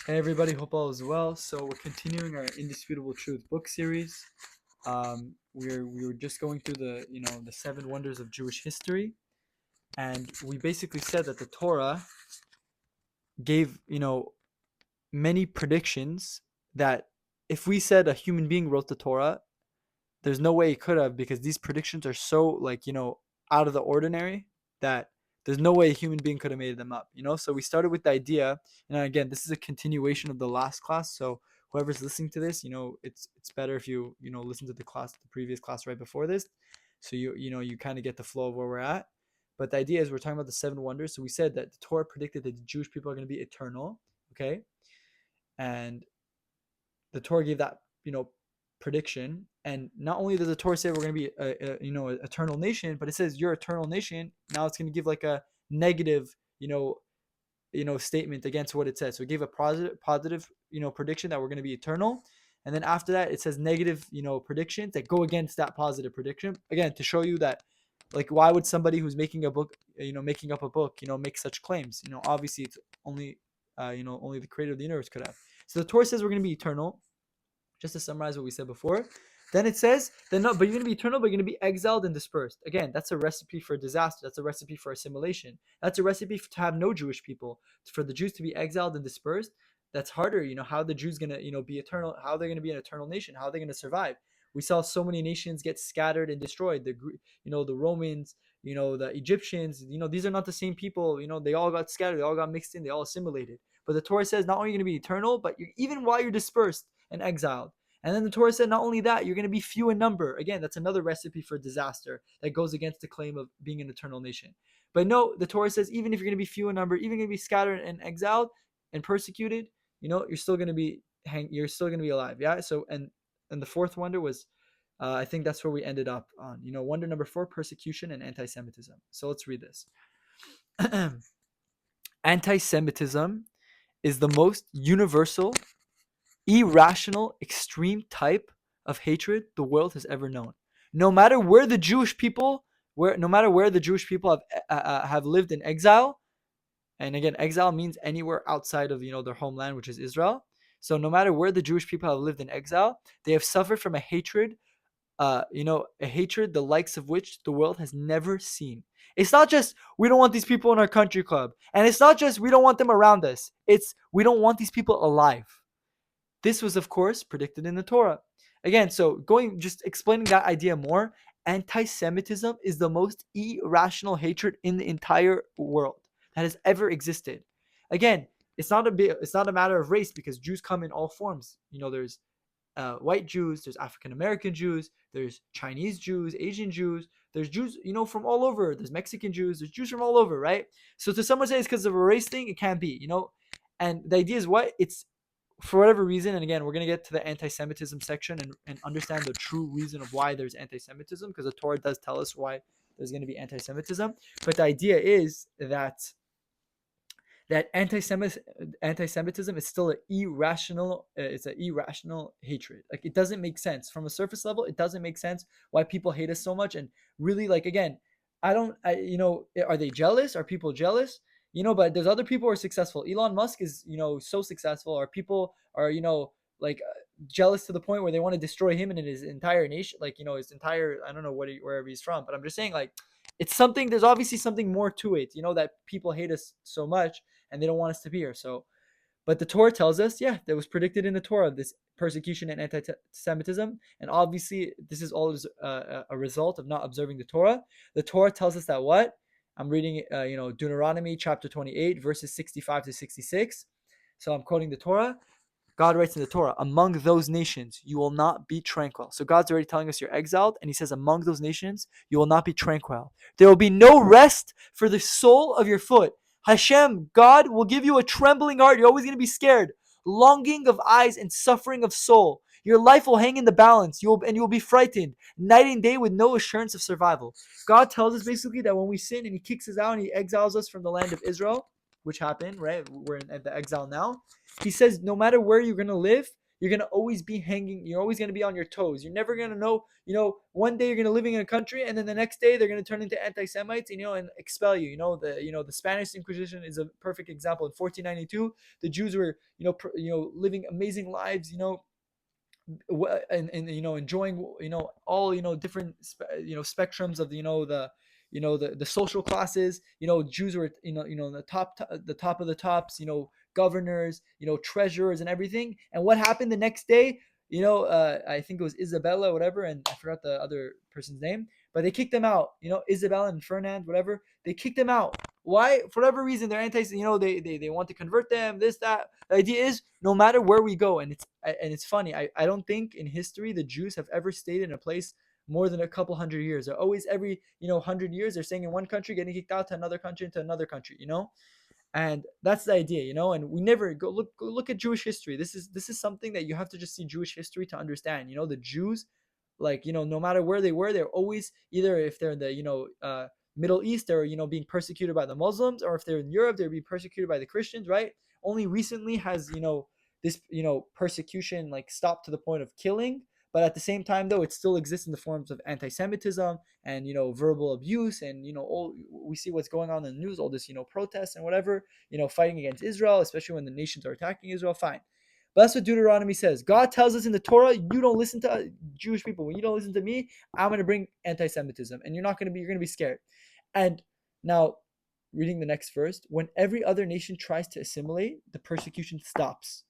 Hey everybody, hope all is well. So we're continuing our Indisputable Truth book series. We were just going through the 7 wonders of Jewish history, and we basically said that the Torah gave many predictions that if we said a human being wrote the Torah, there's no way he could have, because these predictions are so out of the ordinary that there's no way a human being could have made them up. So we started with the idea, and again, this is a continuation of the last class. So whoever's listening to this, it's better if you listen to the previous class right before this, so you kind of get the flow of where we're at. But the idea is we're talking about the 7 wonders. So we said that the Torah predicted that the Jewish people are going to be eternal, okay, and the Torah gave that prediction. And not only does the Torah say we're going to be an eternal nation, but it says your eternal nation. Now it's going to give like a negative statement against what it says. So it gave a positive prediction that we're going to be eternal, and then after that it says negative predictions that go against that positive prediction, again to show you that, like, why would somebody who's making a book making up a book make such claims? Obviously it's only only the creator of the universe could have. So the Torah says we're going to be eternal. Just to summarize what we said before, then it says but you're going to be eternal, but you're going to be exiled and dispersed. Again, that's a recipe for disaster. That's a recipe for assimilation. That's a recipe to have no Jewish people. For the Jews to be exiled and dispersed, that's harder. How the Jews going to be eternal? How they're going to be an eternal nation? How are they going to survive? We saw so many nations get scattered and destroyed. The Romans, the Egyptians. These are not the same people. They all got scattered. They all got mixed in. They all assimilated. But the Torah says not only are you going to be eternal, but even while you're dispersed and exiled. And then the Torah said not only that, you're going to be few in number. Again, that's another recipe for disaster that goes against the claim of being an eternal nation. But no, the Torah says even if you're going to be few in number, even going to be scattered and exiled and persecuted, you're still going to be alive. Yeah. So and the fourth wonder was, I think that's where we ended up on. Wonder number 4: persecution and anti-Semitism. So let's read this. Anti-Semitism is the most universal, irrational, extreme type of hatred the world has ever known. No matter where the Jewish people, have lived in exile, and again, exile means anywhere outside of their homeland, which is Israel. So no matter where the Jewish people have lived in exile, they have suffered from a hatred, a hatred the likes of which the world has never seen. It's not just we don't want these people in our country club, and it's not just we don't want them around us. It's we don't want these people alive. This was, of course, predicted in the Torah. Again, so just explaining that idea more, anti-Semitism is the most irrational hatred in the entire world that has ever existed. Again, it's not a matter of race, because Jews come in all forms. There's white Jews, there's African American Jews, there's Chinese Jews, Asian Jews, there's Jews, from all over. There's Mexican Jews, there's Jews from all over, right? So to someone say it's because of a race thing, it can't be, And the idea is what? It's for whatever reason, and again, we're going to get to the anti-Semitism section and understand the true reason of why there's anti-Semitism, because the Torah does tell us why there's going to be anti-Semitism. But the idea is that anti-Semitism is still an irrational. It's an irrational hatred. Like, it doesn't make sense from a surface level. It doesn't make sense why people hate us so much. And really, like, again, are they jealous? Are people jealous? But there's other people who are successful. Elon Musk is, so successful. Or people are, jealous to the point where they want to destroy him and his entire nation, his entire, I don't know wherever he's from, but I'm just saying, like, it's something, there's obviously something more to it, that people hate us so much and they don't want us to be here. So, but the Torah tells us, yeah, that was predicted in the Torah, this persecution and anti-Semitism. And obviously, this is all a result of not observing the Torah. The Torah tells us that what? I'm reading, Deuteronomy chapter 28, verses 65 to 66. So I'm quoting the Torah. God writes in the Torah, among those nations, you will not be tranquil. So God's already telling us you're exiled, and he says, among those nations, you will not be tranquil. There will be no rest for the sole of your foot. Hashem, God, will give you a trembling heart. You're always going to be scared. Longing of eyes and suffering of soul. Your life will hang in the balance. You will be frightened night and day with no assurance of survival. God tells us basically that when we sin and he kicks us out and he exiles us from the land of Israel, which happened, right? We're in the exile now. He says no matter where you're going to live, you're going to always be hanging, you're always going to be on your toes. You're never going to know, one day you're going to living in a country, and then the next day they're going to turn into anti-Semites, and expel you. The Spanish Inquisition is a perfect example. In 1492, the Jews were, living amazing lives, and enjoying, all, different spectrums of, the social classes. Jews were, the top of the tops, governors, treasurers and everything. And what happened the next day? I think it was Isabella, whatever, and I forgot the other person's name, but they kicked them out. Isabella and Ferdinand, whatever, they kicked them out. Why? For whatever reason, they're anti. They want to convert them. This, that. The idea is, no matter where we go, and it's funny. I don't think in history the Jews have ever stayed in a place more than a couple hundred years. They're always, every 100 years, they're staying in one country, getting kicked out to another country, into another country. And that's the idea. And we never go look at Jewish history. This is something that you have to just see Jewish history to understand. The Jews, like, no matter where they were, they're always, either if they're in the Middle East, they're being persecuted by the Muslims, or if they're in Europe, they're being persecuted by the Christians, right? Only recently has this persecution like stopped to the point of killing, but at the same time, though, it still exists in the forms of anti-Semitism and verbal abuse, and all we see what's going on in the news, all this protests and whatever, fighting against Israel, especially when the nations are attacking Israel. Fine. But that's what Deuteronomy says. God tells us in the Torah, you don't listen to Jewish people. When you don't listen to me, I'm going to bring anti-Semitism, and you're going to be scared. And now, reading the next verse, when every other nation tries to assimilate, the persecution stops.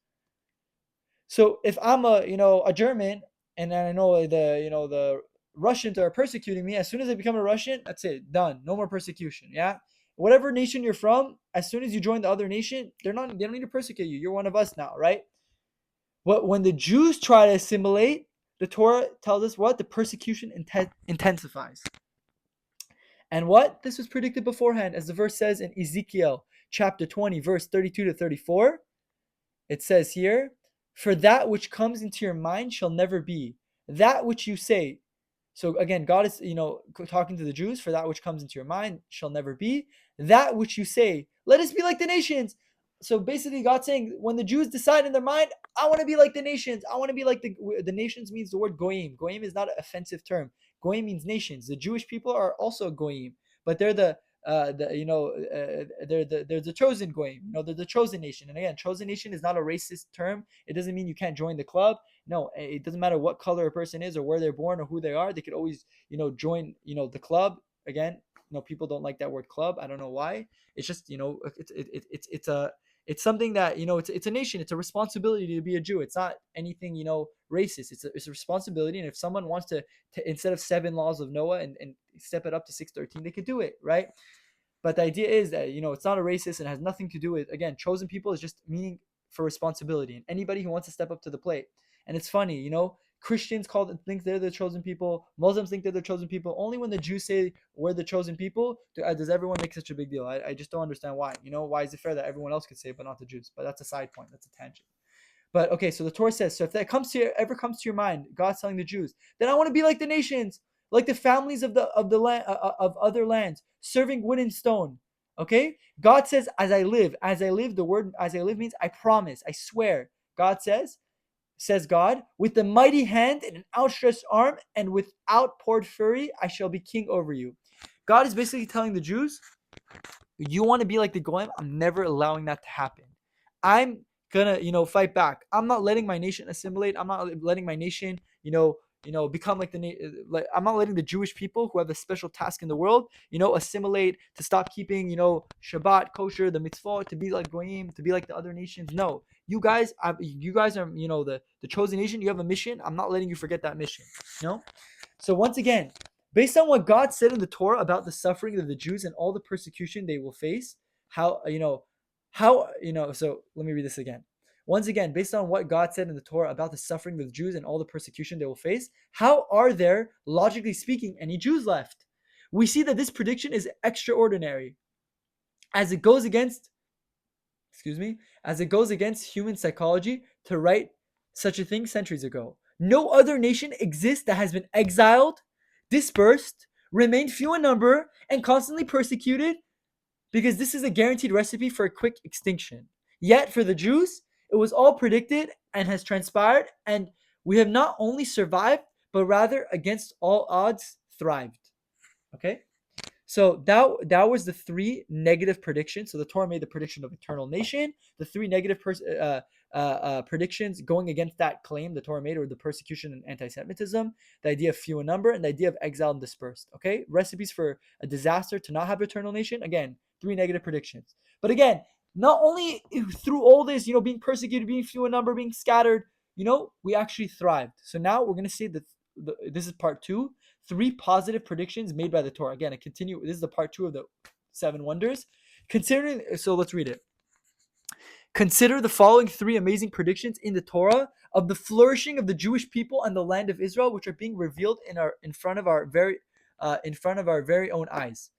So if I'm a German, and then I know the Russians are persecuting me, as soon as I become a Russian, that's it, done. No more persecution. Yeah. Whatever nation you're from, as soon as you join the other nation, they don't need to persecute you. You're one of us now, right? But when the Jews try to assimilate, the Torah tells us what? The persecution intensifies. And what? This was predicted beforehand, as the verse says in Ezekiel chapter 20, verse 32 to 34. It says here, for that which comes into your mind shall never be. That which you say. So again, God is, talking to the Jews, for that which comes into your mind shall never be. That which you say, let us be like the nations. So basically God's saying, when the Jews decide in their mind, I want to be like the nations. I want to be like the nations means the word goyim. Goyim is not an offensive term. Goyim means nations. The Jewish people are also goyim, but they're they're the chosen goyim. They're the chosen nation. And again, chosen nation is not a racist term. It doesn't mean you can't join the club. No, it doesn't matter what color a person is or where they're born or who they are. They could always, join, the club. Again, people don't like that word club. I don't know why. It's just, it's something that, it's a nation. It's a responsibility to be a Jew. It's not anything, racist. It's a responsibility. And if someone wants to instead of 7 laws of Noah and step it up to 613, they could do it, right? But the idea is that, it's not a racist and has nothing to do with, again, chosen people is just meaning for responsibility. And anybody who wants to step up to the plate. And it's funny, Christians think they're the chosen people. Muslims think they're the chosen people. Only when the Jews say we're the chosen people does everyone make such a big deal. I just don't understand why. Why is it fair that everyone else could say it, but not the Jews? But that's a side point. That's a tangent. But okay, so the Torah says, so if that ever comes to your mind, God's telling the Jews, then I want to be like the nations, like the families of the land of other lands, serving wood and stone. Okay, God says, as I live. The word as I live means I promise, I swear. God says God, with the mighty hand and an outstretched arm and with outpoured fury, I shall be king over you. God is basically telling the Jews, you want to be like the Goyim? I'm never allowing that to happen. I'm gonna, fight back. I'm not letting my nation assimilate. I'm not letting my nation, become like I'm not letting the Jewish people who have a special task in the world, assimilate, to stop keeping, Shabbat, kosher, the mitzvot, to be like Goyim, to be like the other nations. No, you guys are, the chosen nation. You have a mission. I'm not letting you forget that mission. So once again, based on what God said in the Torah about the suffering of the Jews and all the persecution they will face, so let me read this again. Once again, based on what God said in the Torah about the suffering of the Jews and all the persecution they will face, how are there, logically speaking, any Jews left? We see that this prediction is extraordinary, as it goes against human psychology to write such a thing centuries ago. No other nation exists that has been exiled, dispersed, remained few in number, and constantly persecuted, because this is a guaranteed recipe for a quick extinction. Yet for the Jews, It was all predicted and has transpired, and we have not only survived, but rather against all odds thrived. Okay? So that was the three negative predictions. So the Torah made the prediction of eternal nation. The three negative predictions going against that claim the Torah made were the persecution and anti-Semitism, the idea of few in number, and the idea of exile and dispersed. Okay, recipes for a disaster to not have eternal nation. Again, three negative predictions. But again, not only through all this, being persecuted, being few in number, being scattered, we actually thrived. So now we're gonna see that this is part two. Three positive predictions made by the Torah. Again, I continue. This is the part two of the 7 wonders. So let's read it. Consider the following three amazing predictions in the Torah of the flourishing of the Jewish people and the land of Israel, which are being revealed in front of our very own eyes.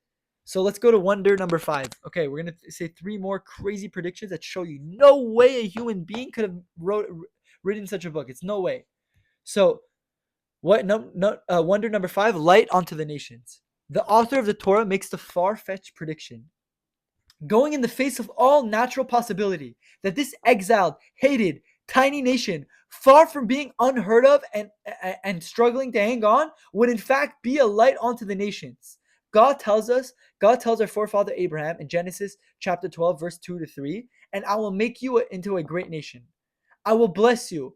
So let's go to wonder number 5. Okay, we're gonna say three more crazy predictions that show you no way a human being could have written such a book. It's no way. So wonder number 5, light onto the nations. The author of the Torah makes the far-fetched prediction, going in the face of all natural possibility, that this exiled, hated, tiny nation, far from being unheard of and struggling to hang on, would in fact be a light onto the nations. God tells our forefather Abraham in Genesis chapter 12, verse 2-3, and I will make you into a great nation. I will bless you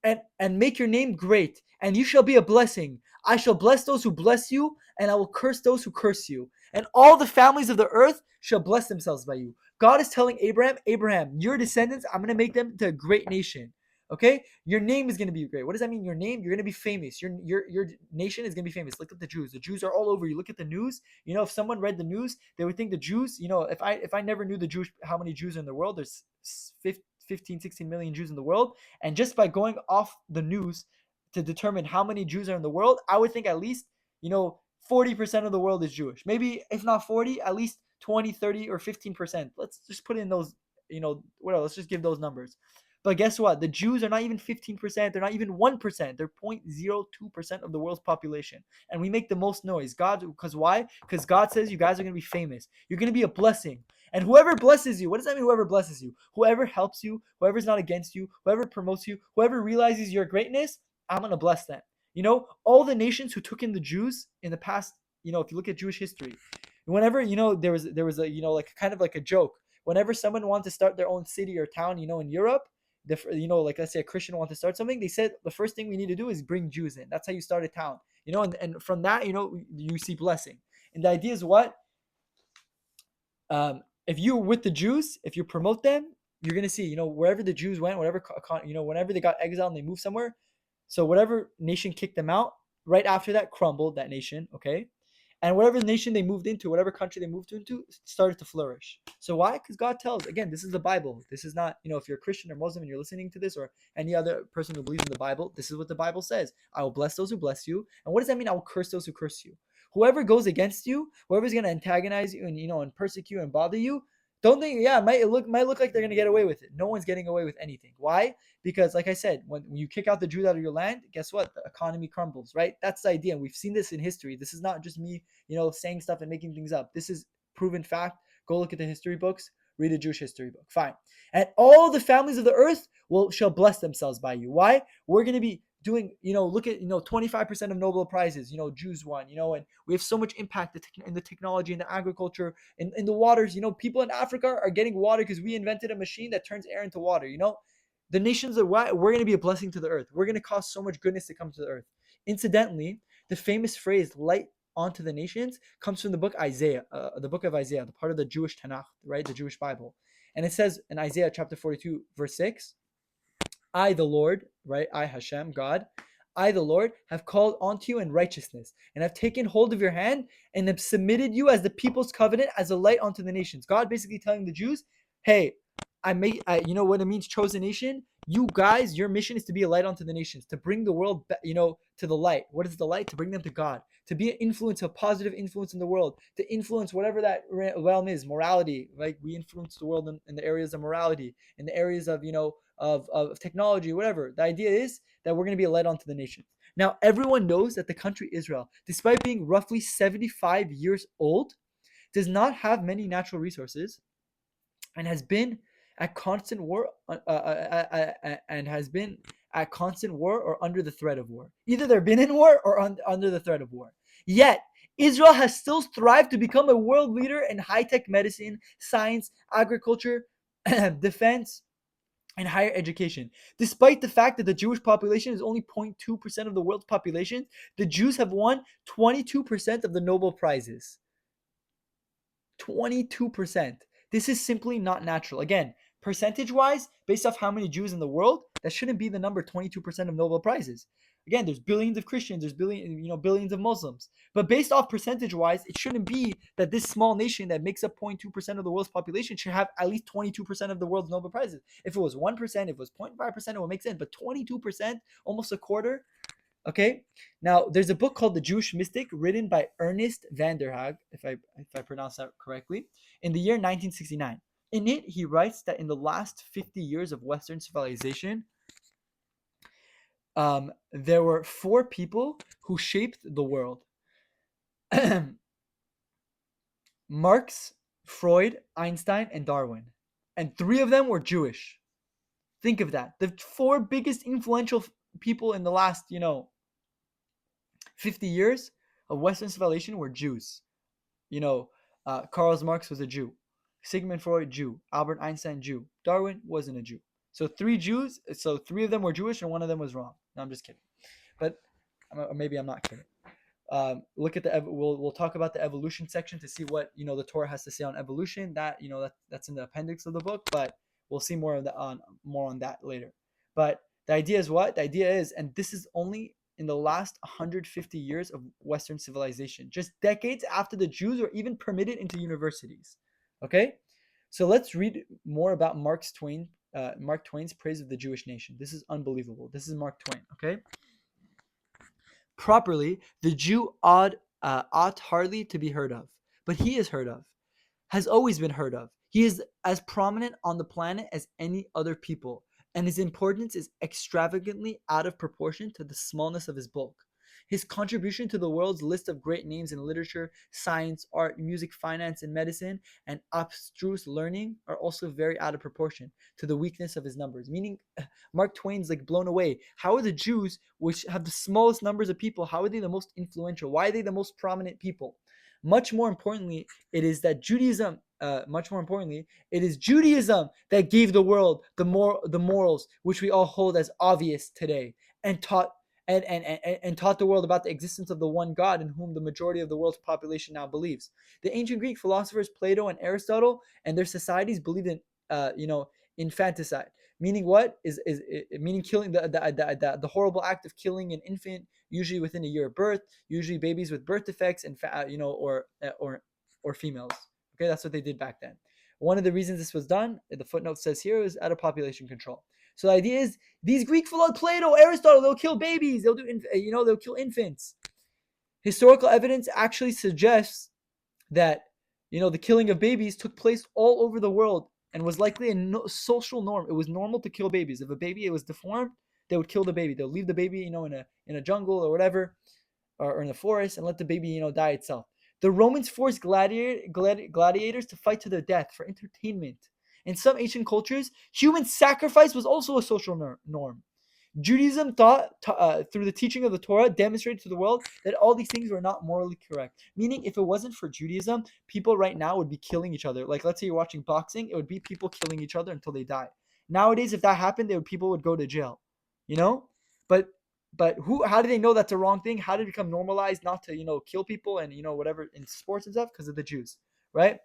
and make your name great, and you shall be a blessing. I shall bless those who bless you, and I will curse those who curse you. And all the families of the earth shall bless themselves by you. God is telling Abraham, your descendants, I'm going to make them into a great nation. Okay? Your name is going to be great. What does that mean? Your name, you're going to be famous. Your nation is going to be famous. Look at the Jews. The Jews are all over. You look at the news. If someone read the news, they would think the Jews, if I never knew how many Jews are in the world, there's 15, 16 million Jews in the world. And just by going off the news to determine how many Jews are in the world, I would think at least, 40% of the world is Jewish. Maybe if not 40, at least 20, 30, or 15%. Let's just put in those, whatever. Let's just give those numbers. But guess what? The Jews are not even 15%. They're not even 1%. They're 0.02% of the world's population. And we make the most noise. Because why? Because God says you guys are going to be famous. You're going to be a blessing. And whoever blesses you, what does that mean, whoever blesses you? Whoever helps you, whoever's not against you, whoever promotes you, whoever realizes your greatness, I'm going to bless them. All the nations who took in the Jews in the past, if you look at Jewish history, whenever, there was a, like kind of like a joke. Whenever someone wanted to start their own city or town, in Europe, like let's say a Christian wanted to start something, they said the first thing we need to do is bring Jews in. That's how you start a town, and from that, you see blessing. And the idea is what? If you're with the Jews, if you promote them, you're going to see, wherever the Jews went, whenever they got exiled and they moved somewhere, so whatever nation kicked them out, right after that crumbled, that nation, okay? And whatever nation they moved into, whatever country they moved into, started to flourish. So why? Because God tells, again, this is the Bible. This is not, if you're a Christian or Muslim and you're listening to this, or any other person who believes in the Bible, this is what the Bible says. I will bless those who bless you. And what does that mean? I will curse those who curse you. Whoever goes against you, whoever's going to antagonize you and persecute and bother you, don't think, it might look like they're going to get away with it. No one's getting away with anything. Why? Because like I said, when you kick out the Jews out of your land, guess what? The economy crumbles, right? That's the idea. And we've seen this in history. This is not just me, saying stuff and making things up. This is proven fact. Go look at the history books. Read a Jewish history book. Fine. And all the families of the earth shall bless themselves by you. Why? We're going to be doing, look at, 25% of Nobel Prizes, Jews won, and we have so much impact in the technology, in the agriculture, in the waters. People in Africa are getting water because we invented a machine that turns air into water. The nations are we're going to be a blessing to the earth. We're going to cause so much goodness to come to the earth. Incidentally, the famous phrase "light onto the nations" comes from the book Isaiah, the book of Isaiah, the part of the Jewish Tanakh, right, the Jewish Bible. And it says in Isaiah chapter 42, verse 6, I, the Lord, right? I, Hashem, God, I, the Lord, have called onto you in righteousness, and have taken hold of your hand, and have submitted you as the people's covenant, as a light unto the nations. God basically telling the Jews, hey, you know what it means, chosen nation? You guys, your mission is to be a light unto the nations, to bring the world, to the light. What is the light? To bring them to God, to be an influence, a positive influence in the world, to influence whatever that realm is, morality. Like we influence the world in the areas of morality, in the areas of, of technology, whatever. The idea is that we're going to be a light unto the nations. Now, everyone knows that the country Israel, despite being roughly 75 years old, does not have many natural resources, and has been at constant war and has been at constant war or under the threat of war. Either they've been in war or under the threat of war. Yet, Israel has still thrived to become a world leader in high-tech medicine, science, agriculture, defense, and higher education. Despite the fact that the Jewish population is only 0.2% of the world's population, the Jews have won 22% of the Nobel Prizes. 22%. This is simply not natural. Again, percentage-wise, based off how many Jews in the world, that shouldn't be the number 22% of Nobel Prizes. Again, there's billions of Christians, there's billions of Muslims. But based off percentage-wise, it shouldn't be that this small nation that makes up 0.2% of the world's population should have at least 22% of the world's Nobel Prizes. If it was 1%, if it was 0.5%, it would make sense. But 22%, almost a quarter. Okay, now there's a book called The Jewish Mystic, written by Ernest van der Haag, if I pronounce that correctly, in the year 1969. In it, he writes that in the last 50 years of Western civilization, there were 4 people who shaped the world: Marx, Freud, Einstein, and Darwin, and 3 of them were Jewish. Think of that. The 4 biggest influential people in the last, 50 years of Western civilization were Jews. Karl Marx was a Jew. Sigmund Freud, Jew. Albert Einstein, Jew. Darwin wasn't a Jew. So 3 Jews. So 3 of them were Jewish and 1 of them was wrong. No, I'm just kidding. But maybe I'm not kidding. Look at we'll talk about the evolution section to see what the Torah has to say on evolution. That's in the appendix of the book, but we'll see more on that later. But the idea is what? The idea is, and this is only in the last 150 years of Western civilization, just decades after the Jews were even permitted into universities. Okay, so let's read more about Mark Twain's praise of the Jewish nation. This is unbelievable. This is Mark Twain. Okay. Properly, the Jew ought hardly to be heard of, but he is heard of, has always been heard of. He is as prominent on the planet as any other people, and his importance is extravagantly out of proportion to the smallness of his bulk. His contribution to the world's list of great names in literature, science, art, music, finance, and medicine, and abstruse learning are also very out of proportion to the weakness of his numbers. Meaning, Mark Twain's blown away. How are the Jews, which have the smallest numbers of people, how are they the most influential? Why are they the most prominent people? Much more importantly, it is Judaism that gave the world the morals which we all hold as obvious today, and taught the world about the existence of the one God in whom the majority of the world's population now believes. The ancient Greek philosophers Plato and Aristotle and their societies believed in infanticide, meaning what is meaning killing the horrible act of killing an infant, usually within a year of birth, usually babies with birth defects and or females. Okay, that's what they did back then. One of the reasons this was done, the footnote says here, is out of population control. So the idea is these Greek philosophers, Plato, Aristotle, they'll kill babies. They'll kill infants. Historical evidence actually suggests that the killing of babies took place all over the world and was likely a social norm. It was normal to kill babies. If a baby was deformed, they would kill the baby. They'll leave the baby, in a jungle or whatever, or in a forest, and let the baby, die itself. The Romans forced gladiators to fight to their death for entertainment. In some ancient cultures, human sacrifice was also a social norm. Judaism through the teaching of the Torah, demonstrated to the world that all these things were not morally correct. Meaning, if it wasn't for Judaism, people right now would be killing each other. Like, let's say you're watching boxing, it would be people killing each other until they die. Nowadays, if that happened, people would go to jail. But how do they know that's a wrong thing? How did it become normalized not to kill people and whatever in sports and stuff? Because of the Jews, right?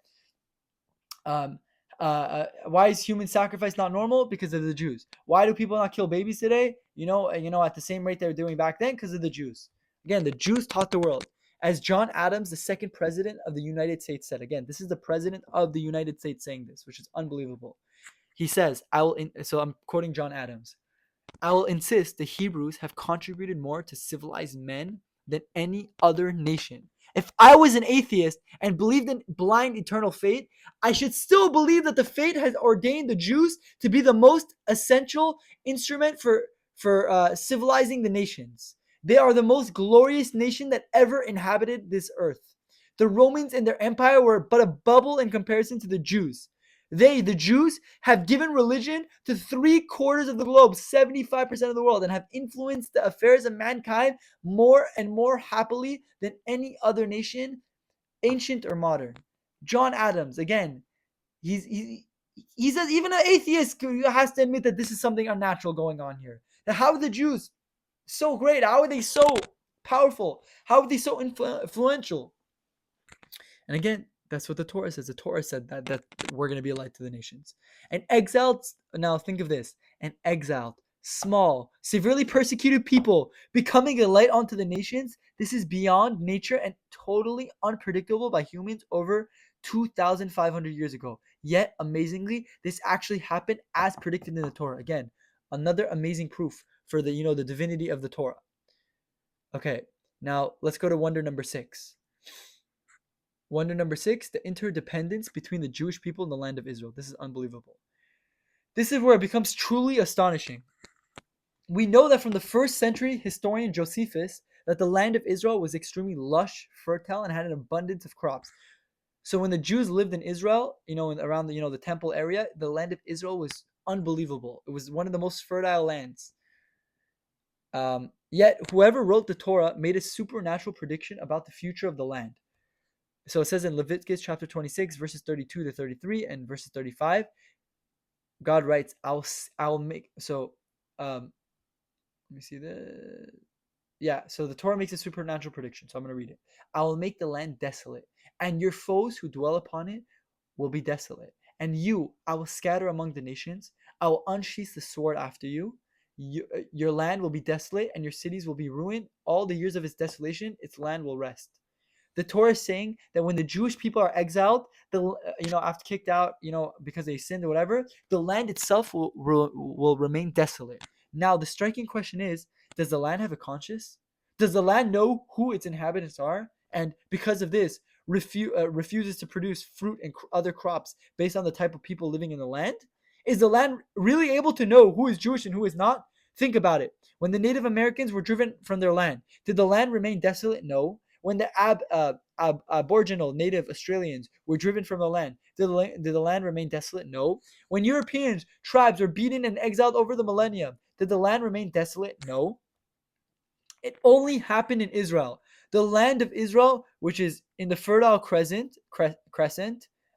Why is human sacrifice not normal? Because of the Jews. Why do people not kill babies today? At the same rate they were doing back then? Because of the Jews. Again, the Jews taught the world. As John Adams, the second president of the United States, said. Again, this is the president of the United States saying this, which is unbelievable. He says, so I'm quoting John Adams. I will insist the Hebrews have contributed more to civilized men than any other nation. If I was an atheist and believed in blind eternal fate, I should still believe that the fate has ordained the Jews to be the most essential instrument for civilizing the nations. They are the most glorious nation that ever inhabited this earth. The Romans and their empire were but a bubble in comparison to the Jews. They, the Jews, have given religion to 3/4 of the globe, 75% of the world, and have influenced the affairs of mankind more and more happily than any other nation, ancient or modern. John Adams, again, he says even an atheist has to admit that this is something unnatural going on here. That how are the Jews so great? How are they so powerful? How are they so influential? And again, that's what the Torah says. The Torah said that we're going to be a light to the nations. And exiled, now think of this, an exiled, small, severely persecuted people becoming a light onto the nations. This is beyond nature and totally unpredictable by humans over 2,500 years ago. Yet, amazingly, this actually happened as predicted in the Torah. Again, another amazing proof for the divinity of the Torah. Okay, now let's go to wonder number 6. Wonder number 6, the interdependence between the Jewish people and the land of Israel. This is unbelievable. This is where it becomes truly astonishing. We know that from the 1st century historian Josephus that the land of Israel was extremely lush, fertile, and had an abundance of crops. So when the Jews lived in Israel, around the temple area, the land of Israel was unbelievable. It was one of the most fertile lands. Yet whoever wrote the Torah made a supernatural prediction about the future of the land. So it says in Leviticus chapter 26, verses 32 to 33 and verses 35, God writes, I'll make, so, let me see this. Yeah, so the Torah makes a supernatural prediction. So I'm going to read it. I will make the land desolate, and your foes who dwell upon it will be desolate. And you, I will scatter among the nations. I will unsheath the sword after you. Your land will be desolate, and your cities will be ruined. All the years of its desolation, its land will rest. The Torah is saying that when the Jewish people are exiled, after kicked out, because they sinned or whatever, the land itself will remain desolate. Now, the striking question is, does the land have a conscience? Does the land know who its inhabitants are? And because of this, refuses to produce fruit and other crops based on the type of people living in the land? Is the land really able to know who is Jewish and who is not? Think about it. When the Native Americans were driven from their land, did the land remain desolate? No. When the Aboriginal Native Australians were driven from the land, did the land remain desolate? No. When European tribes were beaten and exiled over the millennium, did the land remain desolate? No. It only happened in Israel. The land of Israel, which is in the Fertile Crescent,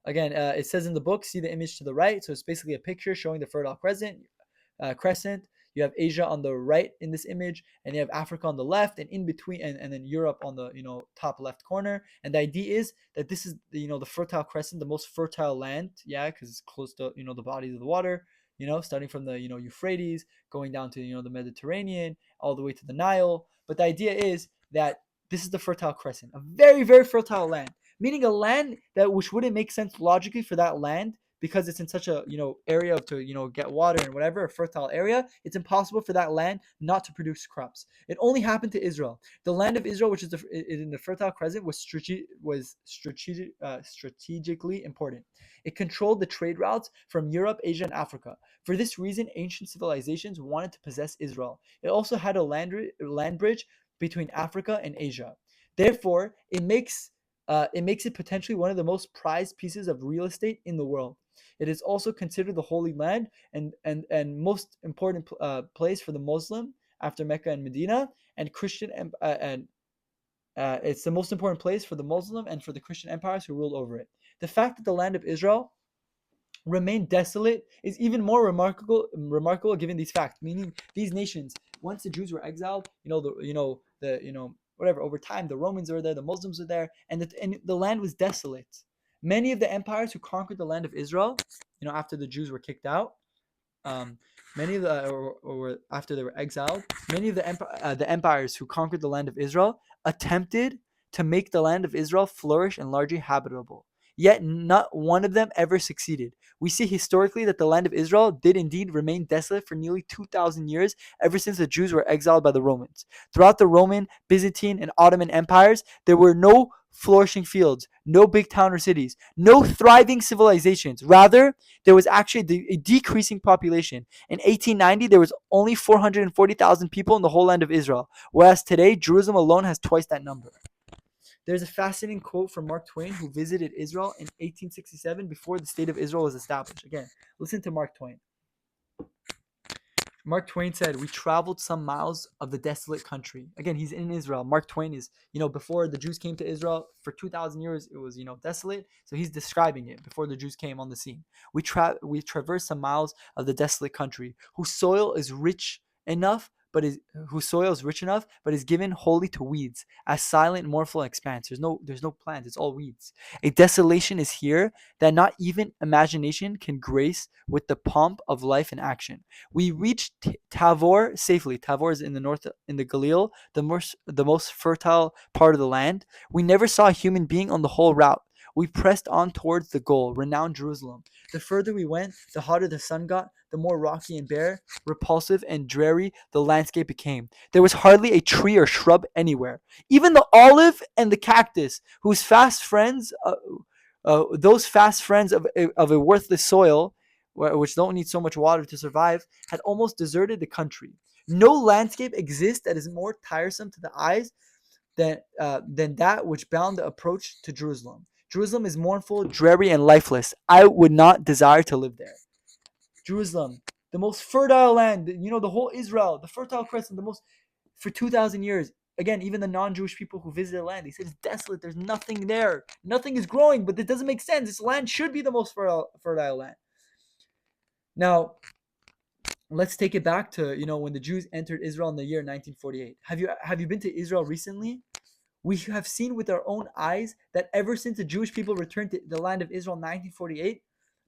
again, it says in the book, see the image to the right. So it's basically a picture showing the Fertile Crescent. You have Asia on the right in this image, and you have Africa on the left, and in between, and then Europe on the top left corner. And the idea is that this is the Fertile Crescent, the most fertile land, because it's close to the bodies of the water. Starting from the Euphrates, going down to the Mediterranean, all the way to the Nile. But the idea is that this is the Fertile Crescent, a very, very fertile land, meaning a land which wouldn't make sense logically for that land because it's in such a area to get water and whatever, a fertile area. It's impossible for that land not to produce crops. It only happened to Israel. The land of Israel, which is in the Fertile Crescent, was strategically important. It controlled the trade routes from Europe, Asia, and Africa. For this reason, ancient civilizations wanted to possess Israel. It also had a land bridge between Africa and Asia. Therefore, it makes it potentially one of the most prized pieces of real estate in the world. It is also considered the Holy Land and most important place for the Muslim after Mecca and Medina, and Christian and it's the most important place for the Muslim and for the Christian empires who ruled over it. The fact that the land of Israel remained desolate is even more remarkable given these facts. Meaning, these nations, once the Jews were exiled, whatever, over time, the Romans were there, the Muslims were there, and the land was desolate. Many of the empires who conquered the land of Israel, after the Jews were kicked out, after they were exiled, many of the empires who conquered the land of Israel attempted to make the land of Israel flourish and largely habitable. Yet not one of them ever succeeded. We see historically that the land of Israel did indeed remain desolate for nearly 2,000 years, ever since the Jews were exiled by the Romans. Throughout the Roman, Byzantine, and Ottoman empires, there were no flourishing fields, no big town or cities, no thriving civilizations. Rather, there was actually a decreasing population. In 1890, there was only 440,000 people in the whole land of Israel, whereas today, Jerusalem alone has twice that number. There's a fascinating quote from Mark Twain, who visited Israel in 1867 before the state of Israel was established. Again, listen to Mark Twain. Mark Twain said, "We traveled some miles of the desolate country." Again, he's in Israel. Mark Twain is, before the Jews came to Israel for 2,000 years, it was, desolate. So he's describing it before the Jews came on the scene. We traversed some miles of the desolate country, whose soil is rich enough, but is given wholly to weeds, as silent, mournful expanse. There's no plants. It's all weeds. A desolation is here that not even imagination can grace with the pomp of life and action. We reached Tavor safely. Tavor is in the north, in the Galil, the most fertile part of the land. We never saw a human being on the whole route. We pressed on towards the goal, renowned Jerusalem. The further we went, the hotter the sun got, the more rocky and bare, repulsive and dreary the landscape became. There was hardly a tree or shrub anywhere. Even the olive and the cactus, those fast friends of a worthless soil, which don't need so much water to survive, had almost deserted the country. No landscape exists that is more tiresome to the eyes than that which bound the approach to Jerusalem. Jerusalem is mournful, dreary, and lifeless. I would not desire to live there. Jerusalem, the most fertile land, the whole Israel, the Fertile Crescent, for 2,000 years. Again, even the non-Jewish people who visited the land, they said it's desolate. There's nothing there. Nothing is growing, but it doesn't make sense. This land should be the most fertile land. Now, let's take it back to, when the Jews entered Israel in the year 1948. Have you been to Israel recently? We have seen with our own eyes that ever since the Jewish people returned to the land of Israel in 1948,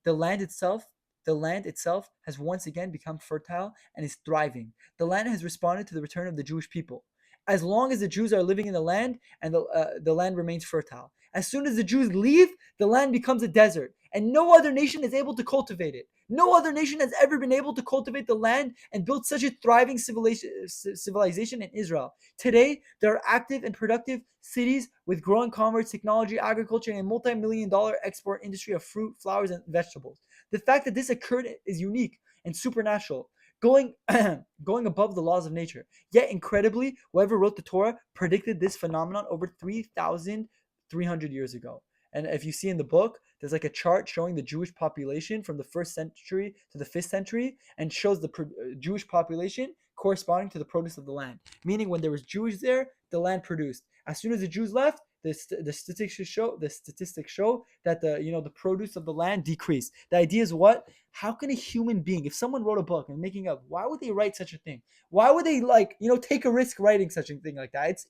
the land itself has once again become fertile and is thriving. The land has responded to the return of the Jewish people. As long as the Jews are living in the land, and the land remains fertile. As soon as the Jews leave, the land becomes a desert, and no other nation is able to cultivate it. No other nation has ever been able to cultivate the land and build such a thriving civilization in Israel. Today, there are active and productive cities with growing commerce, technology, agriculture, and a multi-million-dollar export industry of fruit, flowers, and vegetables. The fact that this occurred is unique and supernatural, going above the laws of nature. Yet, incredibly, whoever wrote the Torah predicted this phenomenon over 3,300 years ago. And if you see in the book, there's like a chart showing the Jewish population from the 1st century to the 5th century, and shows the Jewish population corresponding to the produce of the land. Meaning, when there was Jews there, the land produced. As soon as the Jews left, the statistics show that the produce of the land decreased. The idea is what? How can a human being, if someone wrote a book and making up, why would they write such a thing? Why would they take a risk writing such a thing like that?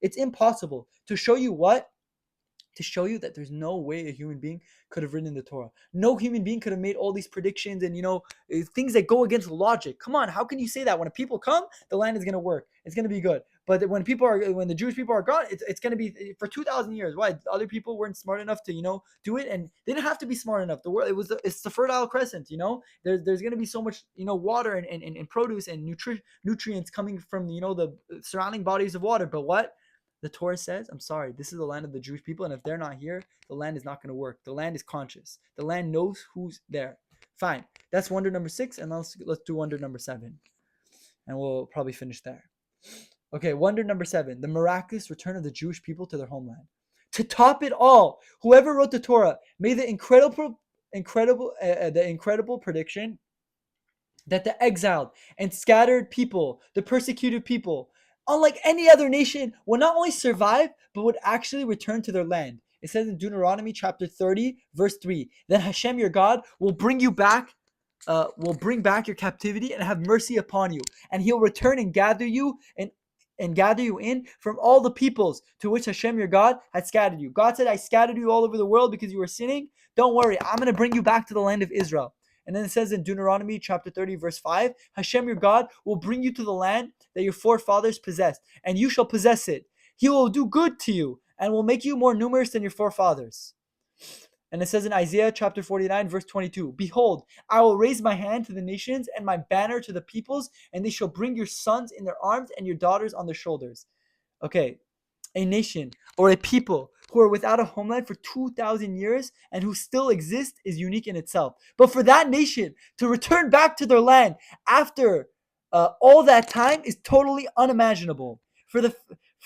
It's impossible. To show you what? To show you that there's no way a human being could have written the Torah. No human being could have made all these predictions and things that go against logic. Come on, how can you say that? When people come, the land is going to work. It's going to be good. But when the Jewish people are gone, it's going to be for 2,000 years. Why? Other people weren't smart enough to do it, and they didn't have to be smart enough. The world it's the Fertile Crescent. There's going to be so much water and produce and nutrients coming from the surrounding bodies of water. But what? The Torah says, I'm sorry, this is the land of the Jewish people, and if they're not here, the land is not going to work. The land is conscious. The land knows who's there. Fine. That's wonder number 6, and let's do wonder number 7. And we'll probably finish there. Okay, wonder number 7, the miraculous return of the Jewish people to their homeland. To top it all, whoever wrote the Torah made the incredible prediction that the exiled and scattered people, the persecuted people, unlike any other nation, will not only survive, but would actually return to their land. It says in Deuteronomy chapter 30, verse 3, then Hashem your God will bring back your captivity and have mercy upon you. And he'll return and gather you in from all the peoples to which Hashem your God had scattered you. God said, I scattered you all over the world because you were sinning. Don't worry, I'm going to bring you back to the land of Israel. And then it says in Deuteronomy chapter 30, verse 5, Hashem your God will bring you to the land that your forefathers possessed, and you shall possess it. He will do good to you and will make you more numerous than your forefathers. And it says in Isaiah chapter 49, verse 22, behold, I will raise my hand to the nations and my banner to the peoples, and they shall bring your sons in their arms and your daughters on their shoulders. Okay, a nation or a people who are without a homeland for 2,000 years and who still exist is unique in itself. But for that nation to return back to their land after all that time is totally unimaginable.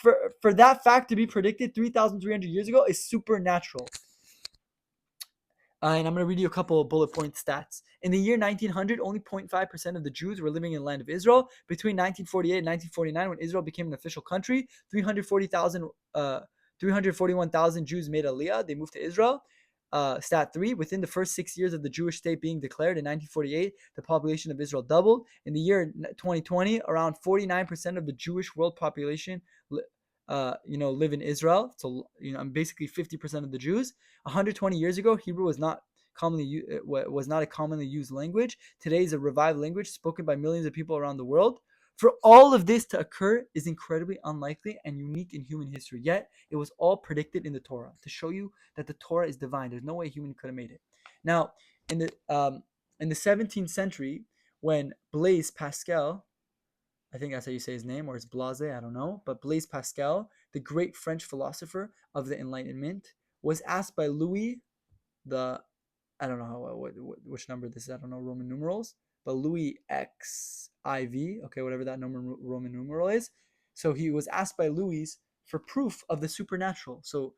for that fact to be predicted 3,300 years ago is supernatural. And I'm going to read you a couple of bullet point stats. In the year 1900, only 0.5% of the Jews were living in the land of Israel. Between 1948 and 1949, when Israel became an official country, 341,000 Jews made Aliyah. They moved to Israel. Stat 3, within the first 6 years of the Jewish state being declared in 1948, the population of Israel doubled. In the year 2020, around 49% of the Jewish world population live in Israel. So, basically 50% of the Jews. 120 years ago, Hebrew was not a commonly used language. Today is a revived language spoken by millions of people around the world. For all of this to occur is incredibly unlikely and unique in human history. Yet, it was all predicted in the Torah to show you that the Torah is divine. There's no way a human could have made it. Now, in the 17th century, when Blaise Pascal, I think that's how you say his name, or it's Blase, I don't know, but Blaise Pascal, the great French philosopher of the Enlightenment, was asked by Louis I don't know which number this is, I don't know Roman numerals, but Louis XIV, okay, whatever that Roman numeral is. So he was asked by Louis for proof of the supernatural. So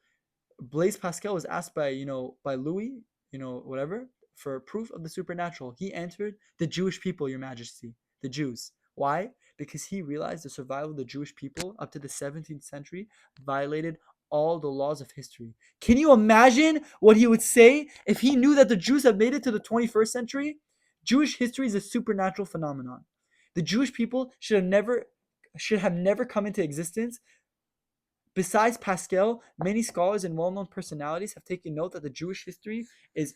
Blaise Pascal was asked by Louis, whatever, for proof of the supernatural. He answered, the Jewish people, Your Majesty, the Jews. Why? Because he realized the survival of the Jewish people up to the 17th century violated all the laws of history. Can you imagine what he would say if he knew that the Jews have made it to the 21st century? Jewish history is a supernatural phenomenon. The Jewish people should have never come into existence. Besides Pascal, many scholars and well-known personalities have taken note that the Jewish history is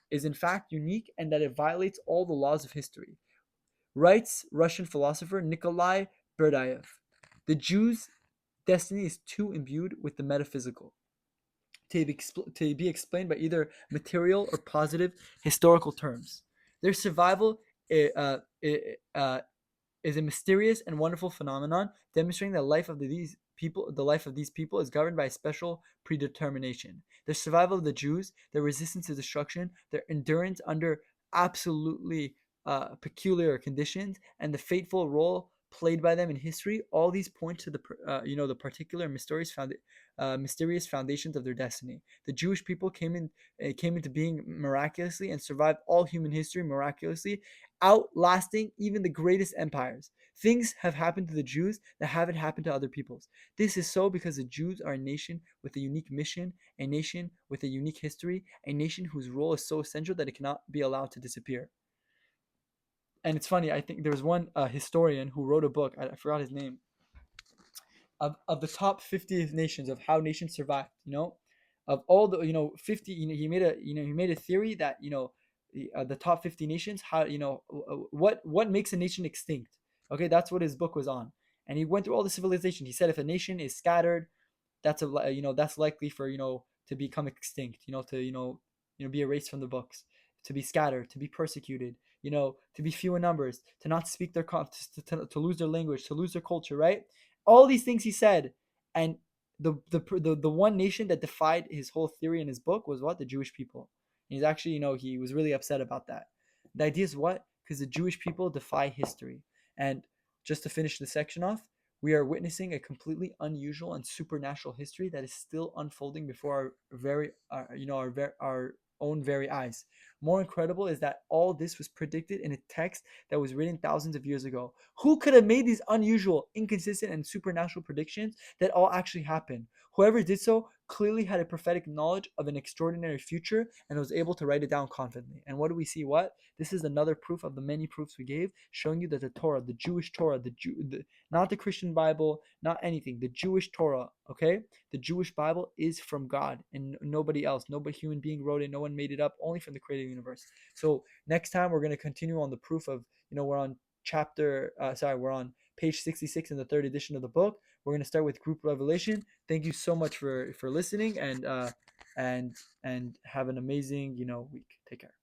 in fact unique and that it violates all the laws of history. Writes Russian philosopher Nikolai Berdyaev, the Jews' destiny is too imbued with the metaphysical to be explained by either material or positive historical terms. Their survival is a mysterious and wonderful phenomenon, demonstrating that the life of these people is governed by a special predetermination. The survival of the Jews, their resistance to destruction, their endurance under absolutely peculiar conditions, and the fateful role played by them in history, all these point to the particular mysterious foundations of their destiny. The Jewish people came into being miraculously and survived all human history miraculously, outlasting even the greatest empires. Things have happened to the Jews that haven't happened to other peoples. This is so because the Jews are a nation with a unique mission, a nation with a unique history, a nation whose role is so essential that it cannot be allowed to disappear. And it's funny, I think there was one historian who wrote a book, I forgot his name, of the top 50 nations, of how nations survived, of all the 50, he made a theory that the top 50 nations, how what makes a nation extinct. Okay, that's what his book was on. And he went through all the civilization. He said if a nation is scattered, that's likely for to become extinct, to be erased from the books, to be scattered, to be persecuted, to be few in numbers, to not speak their to lose their language, to lose their culture, right? All these things he said. And the one nation that defied his whole theory in his book was what? The Jewish people. And he's actually, he was really upset about that. The idea is what? Because the Jewish people defy history. And just to finish the section off, we are witnessing a completely unusual and supernatural history that is still unfolding before our own very eyes. More incredible is that all this was predicted in a text that was written thousands of years ago. Who could have made these unusual, inconsistent, and supernatural predictions that all actually happened? Whoever did so clearly had a prophetic knowledge of an extraordinary future and was able to write it down confidently. And what do we see? What? This is another proof of the many proofs we gave, showing you that the Torah, the Jewish Torah, not the Christian Bible, not anything, the Jewish Torah, okay? The Jewish Bible is from God and nobody else. No human being wrote it. No one made it up, only from the creator of the universe. So next time we're going to continue on the proof of, we're on we're on page 66 in the third edition of the book. We're going to start with group revelation. Thank you so much for listening, and have an amazing, week. Take care.